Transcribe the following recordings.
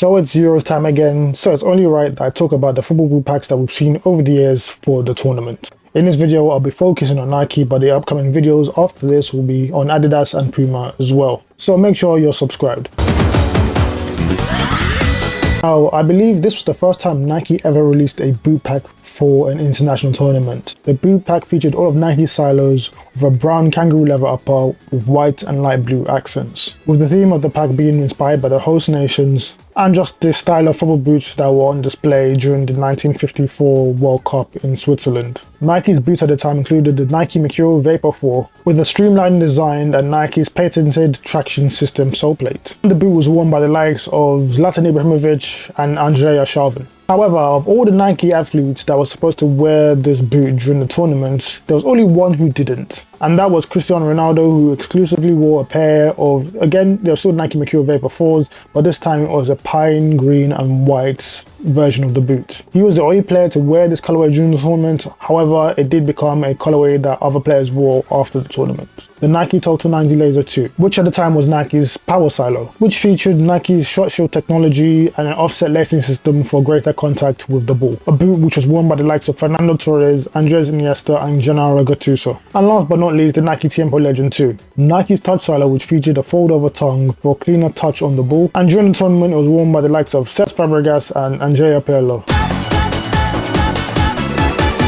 So it's Euros time again, so it's only right that I talk about the football boot packs that we've seen over the years for the tournament. In this video, I'll be focusing on Nike, but the upcoming videos after this will be on Adidas and Puma as well. So make sure you're subscribed. Now, I believe this was the first time Nike ever released a boot pack for an international tournament. The boot pack featured all of Nike's silos with a brown kangaroo leather upper with white and light blue accents, with the theme of the pack being inspired by the host nations and just the style of football boots that were on display during the 1954 World Cup in Switzerland. Nike's boots at the time included the Nike Mercurial Vapor 4 with a streamlined design and Nike's patented traction system sole plate. The boot was worn by the likes of Zlatan Ibrahimovic and Andrea Sharvin. However, of all the Nike athletes that were supposed to wear this boot during the tournament, there was only one who didn't. And that was Cristiano Ronaldo, who exclusively wore a pair of, again, they were still Nike Mercurial Vapor 4s, but this time it was a pine green and white version of the boot. He was the only player to wear this colorway during the tournament. However, it did become a colorway that other players wore after the tournament. The Nike Total 90 Laser 2, which at the time was Nike's power silo, which featured Nike's short shield technology and an offset lacing system for greater contact with the ball. A boot which was worn by the likes of Fernando Torres, Andres Iniesta and Gennaro Gattuso. And last but not least, the Nike Tiempo Legend 2, Nike's touch silo, which featured a fold over tongue for cleaner touch on the ball. And during the tournament, it was worn by the likes of Cesc Fabregas and Andrea Pirlo.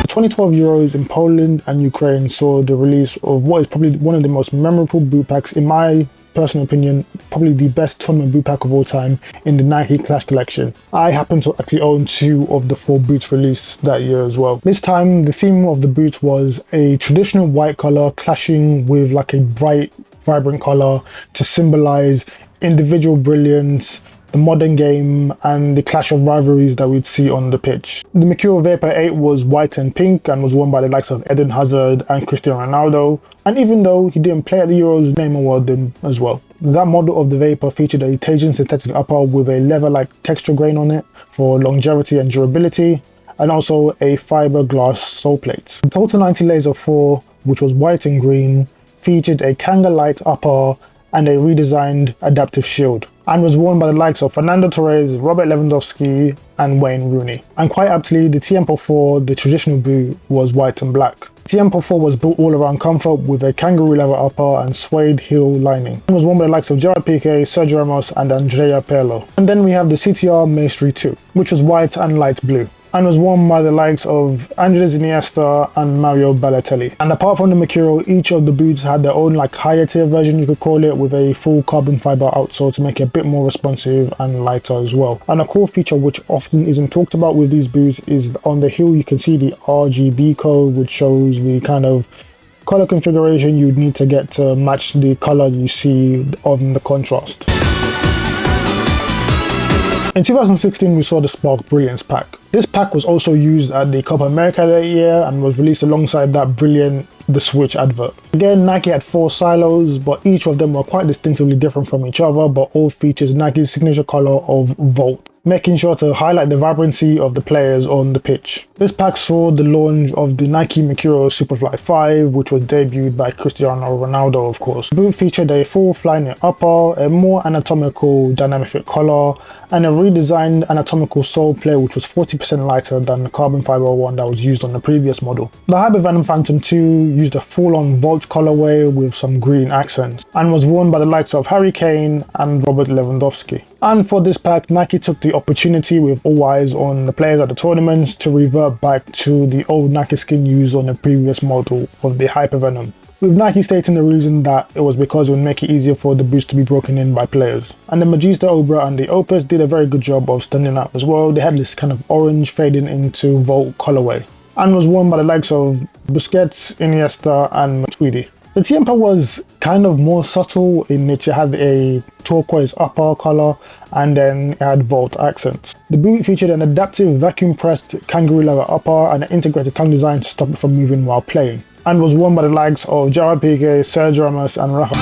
2012 Euros in Poland and Ukraine saw the release of what is probably one of the most memorable boot packs, in my personal opinion, probably the best tournament boot pack of all time in the Nike Clash collection. I happen to actually own 2 of the 4 boots released that year as well. This time the theme of the boot was a traditional white color clashing with like a bright, vibrant color to symbolize individual brilliance, the modern game and the clash of rivalries that we'd see on the pitch. The Mercurial Vapor 8 was white and pink and was worn by the likes of Eden Hazard and Cristiano Ronaldo, and even though he didn't play at the Euros, Neymar wore them as well. That model of the Vapor featured a Teijin synthetic upper with a leather-like texture grain on it for longevity and durability, and also a fiberglass sole plate. The Total 90 Laser 4, which was white and green, featured a Kanga light upper and a redesigned adaptive shield, and was worn by the likes of Fernando Torres, Robert Lewandowski and Wayne Rooney. And quite aptly, the Tiempo 4, the traditional boot, was white and black. Tiempo 4 was built all around comfort with a kangaroo leather upper and suede heel lining. It was worn by the likes of Gerard Piqué, Sergio Ramos and Andrea Pirlo. And then we have the CTR Maestri 2, which was white and light blue, and was worn by the likes of Andres Iniesta and Mario Balotelli. And apart from the Mercurial, each of the boots had their own like higher tier version, you could call it, with a full carbon fiber outsole to make it a bit more responsive and lighter as well. And a cool feature which often isn't talked about with these boots is on the heel you can see the RGB code, which shows the kind of color configuration you'd need to get to match the color you see on the contrast. In 2016, we saw the Spark Brilliance pack. This pack was also used at the Copa America that year and was released alongside that brilliant The Switch advert. Again, Nike had 4 silos, but each of them were quite distinctively different from each other, but all features Nike's signature color of Volt, making sure to highlight the vibrancy of the players on the pitch. This pack saw the launch of the Nike Mercurial Superfly 5, which was debuted by Cristiano Ronaldo, of course. The boot featured a full fly-knit upper, a more anatomical dynamic fit collar, and a redesigned anatomical sole plate which was 40% lighter than the carbon fiber one that was used on the previous model. The Hypervenom Phantom 2 used a full-on Volt colorway with some green accents and was worn by the likes of Harry Kane and Robert Lewandowski. And for this pack, Nike took the opportunity, with all eyes on the players at the tournaments, to revert back to the old Nike skin used on the previous model of the Hypervenom, with Nike stating the reason that it was because it would make it easier for the boots to be broken in by players. And the Magista Obra and the Opus did a very good job of standing out as well. They had this kind of orange fading into Volt colorway and was worn by the likes of Busquets, Iniesta and Matuidi. The Tiempo was kind of more subtle in nature. It had a turquoise upper color and then it had Volt accents. The boot featured an adaptive vacuum pressed kangaroo leather upper and an integrated tongue design to stop it from moving while playing, and was worn by the likes of Gerard Piqué, Sergio Ramos and Rafa.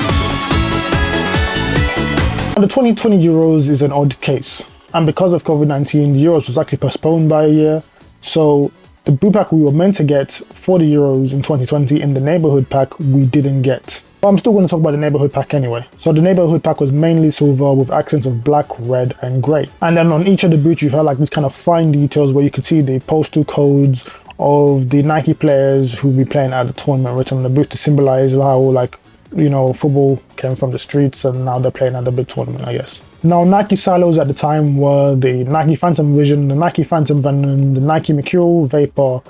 The 2020 Euros is an odd case, and because of COVID-19, the Euros was actually postponed by a year, so the boot pack we were meant to get for the Euros in 2020 in the neighborhood pack we didn't get. But I'm still going to talk about the neighborhood pack anyway. So the neighborhood pack was mainly silver with accents of black, red and grey. And then on each of the boots you had like these kind of fine details where you could see the postal codes of the Nike players who will be playing at the tournament written on the boot to symbolize how, like, you know, football came from the streets and now they're playing at the big tournament, I guess. Now, Nike silos at the time were the Nike Phantom Vision, the Nike Phantom Venom, the Nike Mercurial Vapor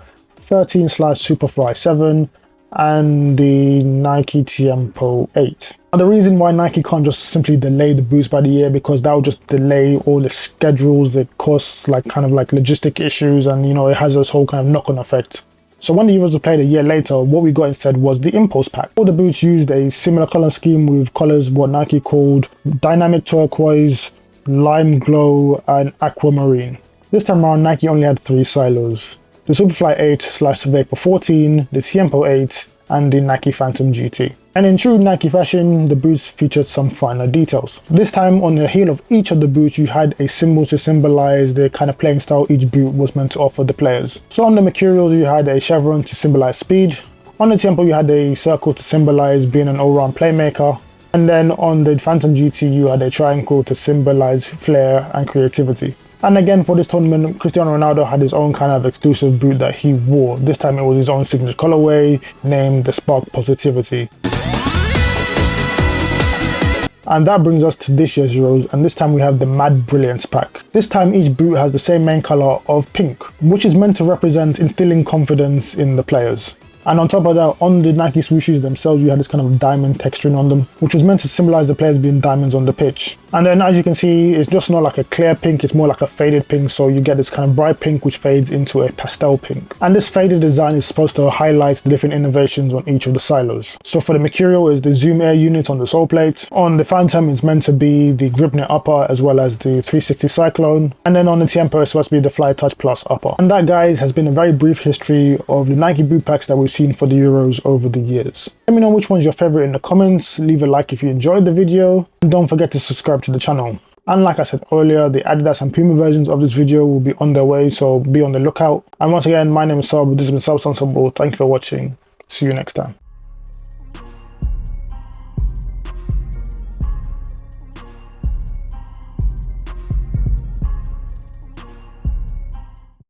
13/Superfly 7, and the Nike Tiempo 8. Now, the reason why Nike can't just simply delay the boots by the year, because that would just delay all the schedules, that cause like kind of like logistic issues, and you know, it has this whole kind of knock-on effect. So when the Euros were played a year later, what we got instead was the Impulse Pack. All the boots used a similar color scheme with colors what Nike called Dynamic Turquoise, Lime Glow, and Aquamarine. This time around, Nike only had 3 silos: the Superfly 8/Vapor 14, the Tiempo 8, and the Nike Phantom GT. And in true Nike fashion, the boots featured some finer details. This time, on the heel of each of the boots, you had a symbol to symbolize the kind of playing style each boot was meant to offer the players. So on the Mercurial, you had a chevron to symbolize speed. On the Tiempo, you had a circle to symbolize being an all-round playmaker. And then on the Phantom GT, you had a triangle to symbolize flair and creativity. And again, for this tournament, Cristiano Ronaldo had his own kind of exclusive boot that he wore. This time it was his own signature colorway, named the Spark Positivity. And that brings us to this year's Euros, and this time we have the Mad Brilliance pack. This time each boot has the same main color of pink, which is meant to represent instilling confidence in the players. And on top of that, on the Nike swooshes themselves, you had this kind of diamond texturing on them, which was meant to symbolize the players being diamonds on the pitch. And then as you can see, it's just not like a clear pink, it's more like a faded pink. So you get this kind of bright pink, which fades into a pastel pink. And this faded design is supposed to highlight the different innovations on each of the silos. So for the Mercurial is the Zoom Air unit on the sole plate. On the Phantom, it's meant to be the Grip Knit upper, as well as the 360 Cyclone. And then on the Tiempo, it's supposed to be the Fly Touch Plus upper. And that, guys, has been a very brief history of the Nike boot packs that we've seen for the Euros over the years. Let me know which one's your favorite in the comments, leave a like if you enjoyed the video, and don't forget to subscribe to the channel. And like I said earlier, the Adidas and Puma versions of this video will be on their way, so be on the lookout. And once again, my name is Sab, this has been Sab Sensible. Thank you for watching, see you next time.